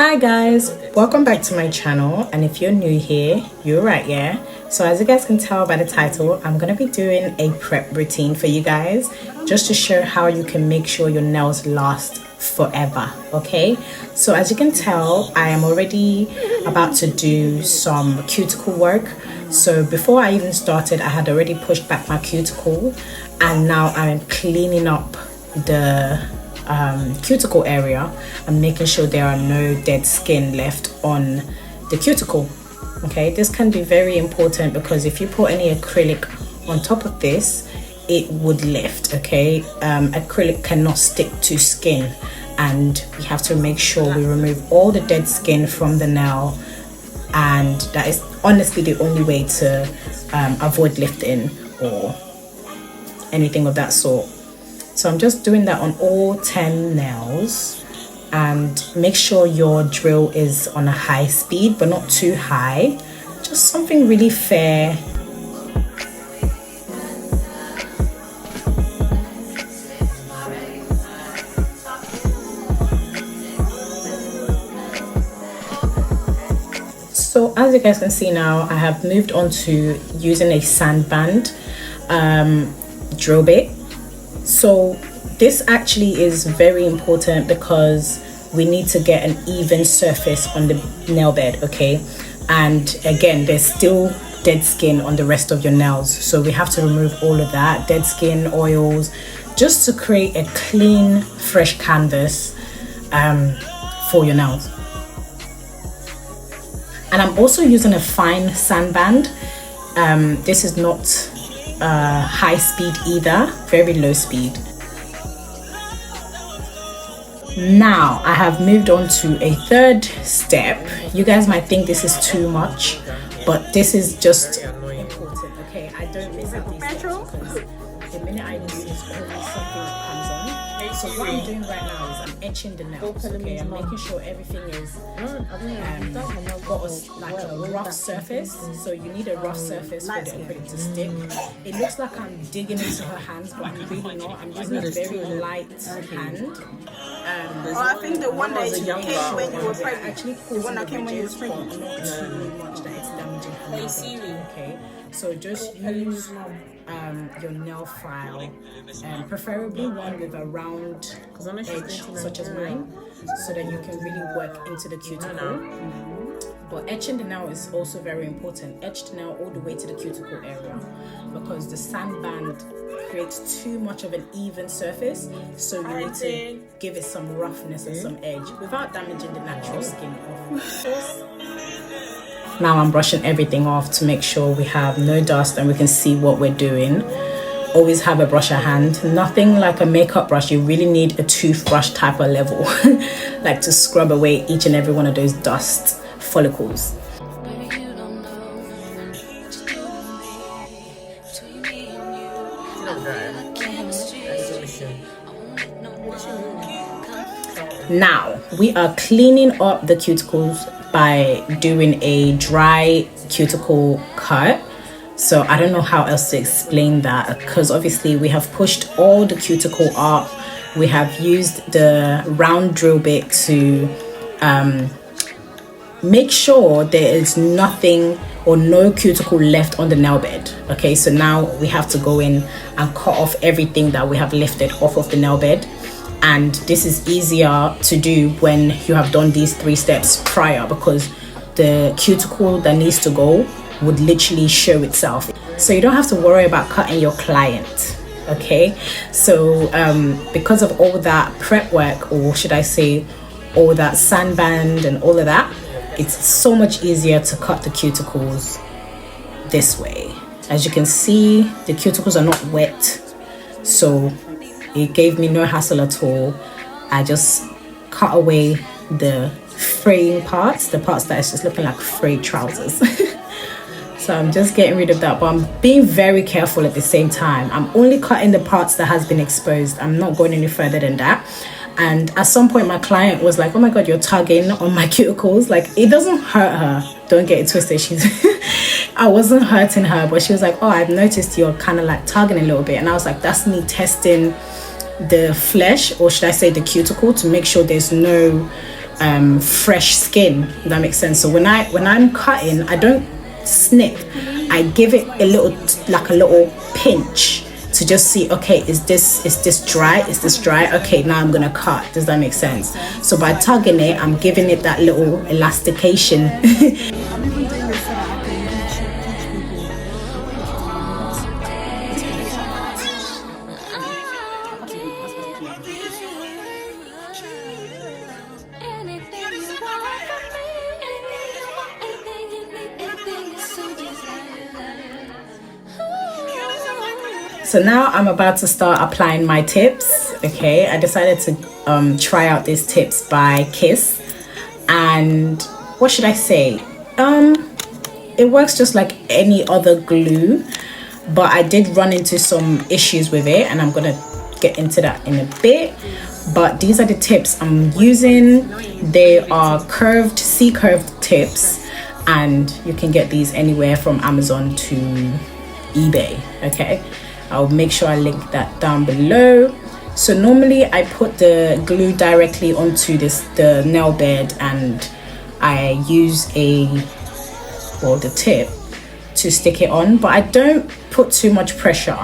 Hi guys, welcome back to my channel, and if you're new here, you're right. So as you guys can tell by the title, I'm gonna be doing a prep routine for you guys just to show how you can make sure your nails last forever. Okay, so as you can tell, I am already about to do some cuticle work. So before I even started, I had already pushed back my cuticle, and now I'm cleaning up the cuticle area and making sure there are no dead skin left on the cuticle. Okay, this can be very important because if you put any acrylic on top of this, it would lift. Okay, acrylic cannot stick to skin, and we have to make sure we remove all the dead skin from the nail, and that is honestly the only way to avoid lifting or anything of that sort. So I'm just doing that on all 10 nails, and make sure your drill is on a high speed but not too high, just something really fair. So as you guys can see now, I have moved on to using a sand band drill bit. So this actually is very important because we need to get an even surface on the nail bed, okay? And again, there's still dead skin on the rest of your nails, so we have to remove all of that dead skin, oils, just to create a clean, fresh canvas for your nails. And I'm also using a fine sand band. This is not high speed either, very low speed. Now I have moved on to a third step. You guys might think this is too much, but this is just important. Okay, I don't miss out these steps because the minute I do this, always something that comes on. So what I'm doing right now is I'm etching the nails. Okay, I'm making sure everything is got like a rough surface. So you need a rough surface for the acrylic to stick. It looks like I'm digging into her hands, but I'm really not. I'm using a very light hand. I think the one that you came when you were pregnant. Actually, the one that came when you were pregnant. Not too much that it's damaging her nails. Okay, so just use your nail file, preferably one with a round edge such as mine, so that you can really work into the cuticle. But etching the nail is also very important. Etch the nail all the way to the cuticle area, because the sand band creates too much of an even surface, so you need to give it some roughness and some edge without damaging the natural skin off. Now I'm brushing everything off to make sure we have no dust and we can see what we're doing. Always have a brush at hand. Nothing like a makeup brush. You really need a toothbrush type of level like to scrub away each and every one of those dust follicles. Now we are cleaning up the cuticles by doing a dry cuticle cut. So I don't know how else to explain that, because obviously we have pushed all the cuticle up. We have used the round drill bit to make sure there is nothing or no cuticle left on the nail bed. Okay, so now we have to go in and cut off everything that we have lifted off of the nail bed. And this is easier to do when you have done these 3 steps prior, because the cuticle that needs to go would literally show itself. So you don't have to worry about cutting your client. Okay, so because of all that prep work, or should I say all that sand band and all of that, it's so much easier to cut the cuticles this way. As you can see, the cuticles are not wet, so it gave me no hassle at all. I just cut away the fraying parts, the parts that is just looking like frayed trousers. So I'm just getting rid of that, but I'm being very careful at the same time. I'm only cutting the parts that has been exposed. I'm not going any further than that. And at some point my client was like, oh my god, you're tugging on my cuticles. Like, it doesn't hurt her, don't get it twisted. She's I wasn't hurting her, but she was like, oh, I've noticed you're kind of like tugging a little bit. And I was like, that's me testing the flesh, or should I say the cuticle, to make sure there's no fresh skin. If that makes sense. So when I'm cutting, I don't snip. I give it a little pinch to just see, okay, is this dry? Is this dry? Okay, now I'm gonna cut. Does that make sense? So by tugging it, I'm giving it that little elastication. So now I'm about to start applying my tips. Okay, I decided to try out these tips by Kiss, and what should I say? It works just like any other glue, but I did run into some issues with it, and I'm gonna get into that in a bit. But these are the tips I'm using. They are C-curved tips, and you can get these anywhere from Amazon to eBay. Okay, I'll make sure I link that down below. So normally I put the glue directly onto the nail bed, and I use the tip to stick it on, but I don't put too much pressure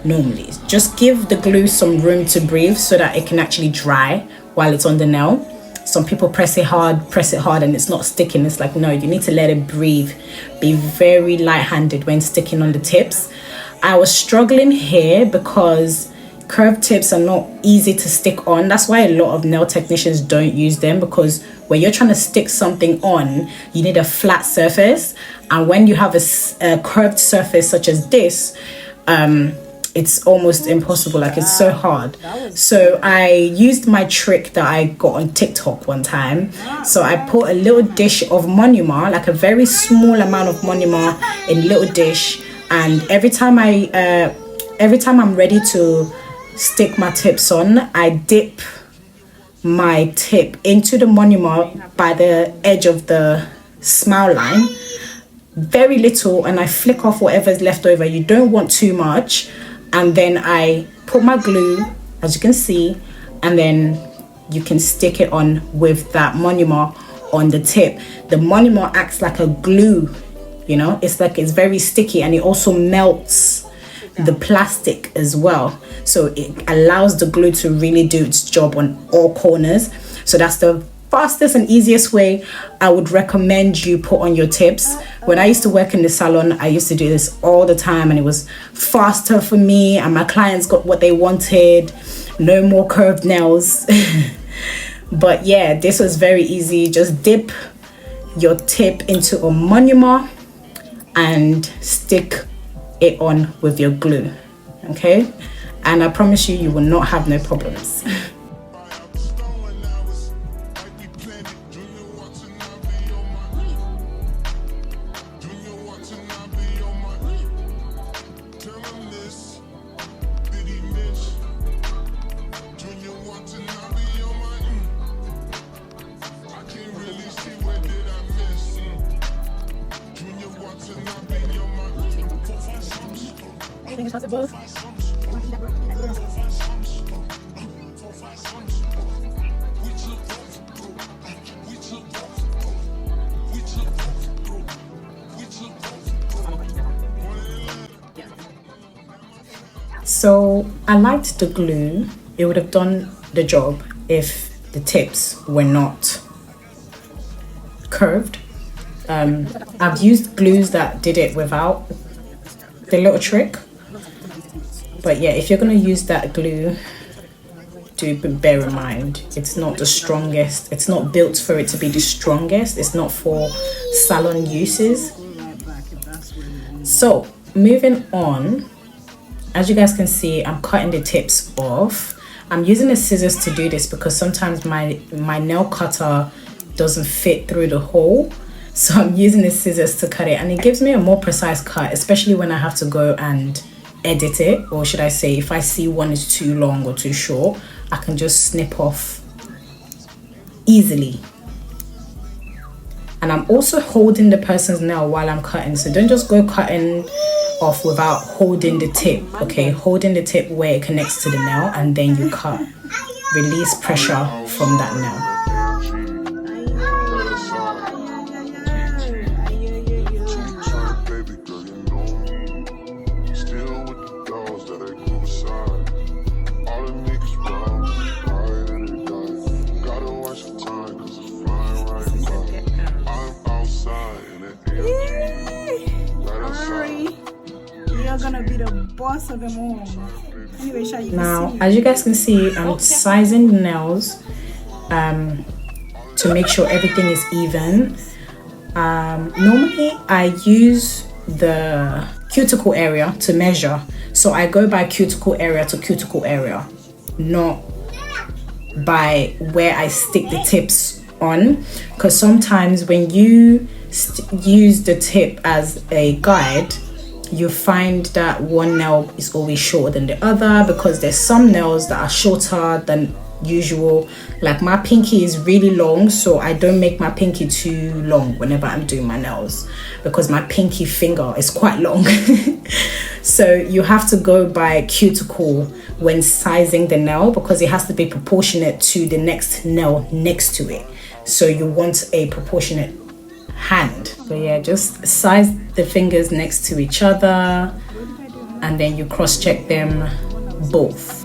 normally. Just give the glue some room to breathe so that it can actually dry while it's on the nail. Some people press it hard and it's not sticking. It's like, no, you need to let it breathe. Be very light-handed when sticking on the tips. I was struggling here because curved tips are not easy to stick on. That's why a lot of nail technicians don't use them, because when you're trying to stick something on, you need a flat surface, and when you have a curved surface such as this, it's almost impossible. Like, it's so hard. So I used my trick that I got on TikTok one time. So I put a little dish of Monuma, like a very small amount of Monuma in a little dish, and every time I'm ready to stick my tips on, I dip my tip into the Monuma by the edge of the smile line, very little, and I flick off whatever's left over. You don't want too much. And then I put my glue, as you can see, and then you can stick it on with that Monuma on the tip. The Monuma acts like a glue, you know, it's very sticky, and it also melts the plastic as well, so it allows the glue to really do its job on all corners. So that's the fastest and easiest way I would recommend you put on your tips. When I used to work in the salon, I used to do this all the time, and it was faster for me, and my clients got what they wanted. No more curved nails. But yeah, this was very easy. Just dip your tip into a Monuma and stick it on with your glue. Okay, and I promise you, you will not have no problems. So I liked the glue. It would have done the job if the tips were not curved. I've used glues that did it without the little trick. But yeah, if you're going to use that glue, do bear in mind, it's not the strongest. It's not built for it to be the strongest. It's not for salon uses. So moving on, as you guys can see, I'm cutting the tips off. I'm using the scissors to do this because sometimes my nail cutter doesn't fit through the hole. So I'm using the scissors to cut it, and it gives me a more precise cut, especially when I have to go and edit it, or should I say, if I see one is too long or too short, I can just snip off easily. And I'm also holding the person's nail while I'm cutting, so don't just go cutting off without holding the tip. Okay, holding the tip where it connects to the nail, and then you cut. Release pressure from that nail. of them all. Anyway, Sha, you Now, can see. as you guys can see, I'm sizing the nails to make sure everything is even. Normally, I use the cuticle area to measure. So I go by cuticle area to cuticle area, not by where I stick the tips on. Because sometimes when you use the tip as a guide, you find that one nail is always shorter than the other, because there's some nails that are shorter than usual. Like my pinky is really long, so I don't make my pinky too long whenever I'm doing my nails, because my pinky finger is quite long. So you have to go by cuticle when sizing the nail, because it has to be proportionate to the next nail next to it. So you want a proportionate hand. So yeah, just size the fingers next to each other, and then you cross check them both.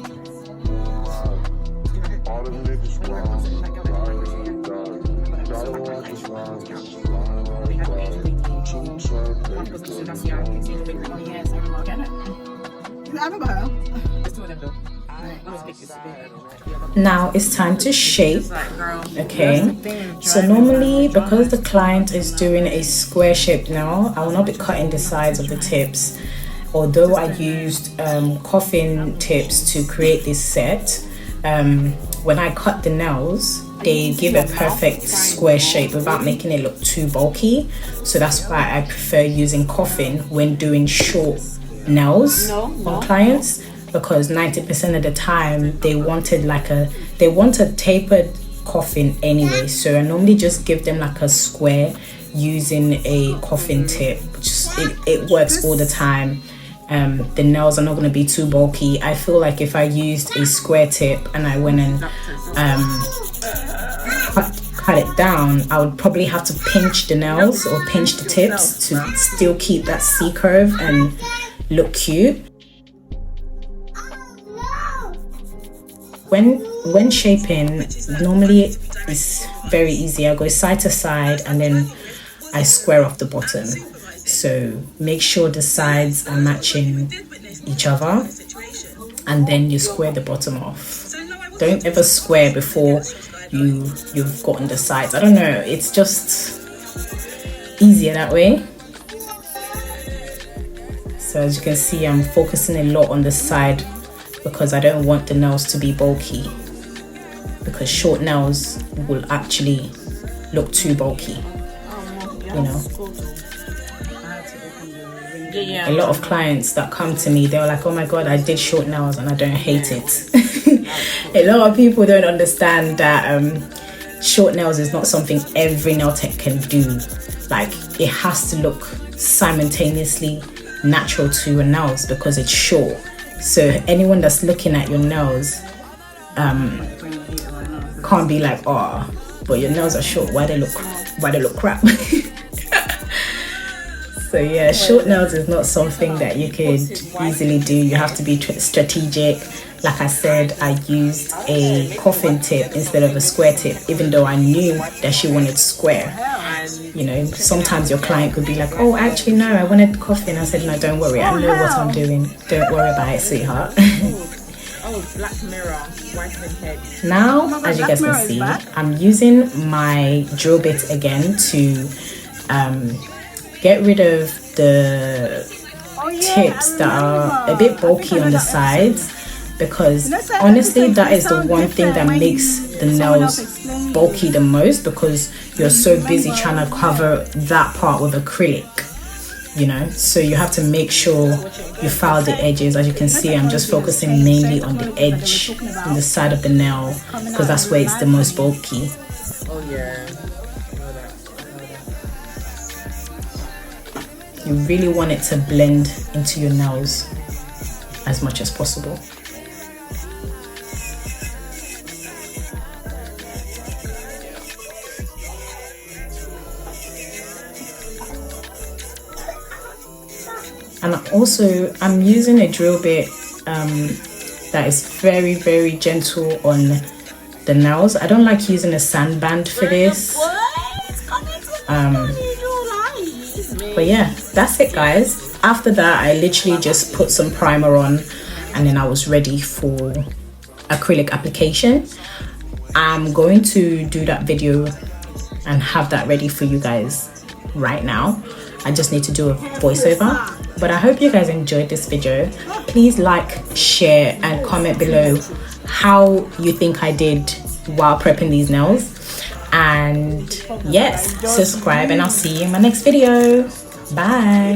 I remember her. Now it's time to shape. Okay, so normally, because the client is doing a square shape nail, I will not be cutting the sides of the tips. Although I used coffin tips to create this set, when I cut the nails, they give a perfect square shape without making it look too bulky. So that's why I prefer using coffin when doing short nails on clients, because 90% of the time they want a tapered coffin anyway. So I normally just give them like a square using a coffin tip. It works all the time. The nails are not going to be too bulky. I feel like if I used a square tip and I went and cut it down, I would probably have to pinch the nails or pinch the tips to still keep that C curve and look cute. When shaping, normally it's very easy. I go side to side and then I square off the bottom. So make sure the sides are matching each other, and then you square the bottom off. Don't ever square before you've gotten the sides. I don't know, it's just easier that way. So as you can see, I'm focusing a lot on the side because I don't want the nails to be bulky, because short nails will actually look too bulky, you know. A lot of clients that come to me, they're like, oh my god, I did short nails and I don't hate it. A lot of people don't understand that short nails is not something every nail tech can do. Like, it has to look simultaneously natural to your nails because it's short. So anyone that's looking at your nails can't be like, oh, but your nails are short, why they look crap. So yeah, short nails is not something that you could easily do. You have to be strategic. Like I said, I used a coffin tip instead of a square tip, even though I knew that she wanted square. You know, sometimes your client could be like, oh, actually, no, I wanted coffin. I said, no, don't worry. I know what I'm doing. Don't worry about it, sweetheart. Black Mirror, whitening head. Now, as you guys can see, I'm using my drill bit again to get rid of the tips that are a bit bulky on the sides, because honestly that is the one thing that makes the nails bulky the most, because you're so busy trying to cover that part with acrylic, you know. So you have to make sure you file the edges. As you can see, I'm just focusing mainly on the edge on the side of the nail, because that's where it's the most bulky. Oh yeah. You really want it to blend into your nails as much as possible. And I'm using a drill bit that is very, very gentle on the nails. I don't like using a sandband for this. But yeah, that's it guys. after that, I literally just put some primer on, and then I was ready for acrylic application. I'm going to do that video and have that ready for you guys right now. I just need to do a voiceover. But I hope you guys enjoyed this video. Please like, share, and comment below how you think I did while prepping these nails. And yes, subscribe, and I'll see you in my next video. Bye.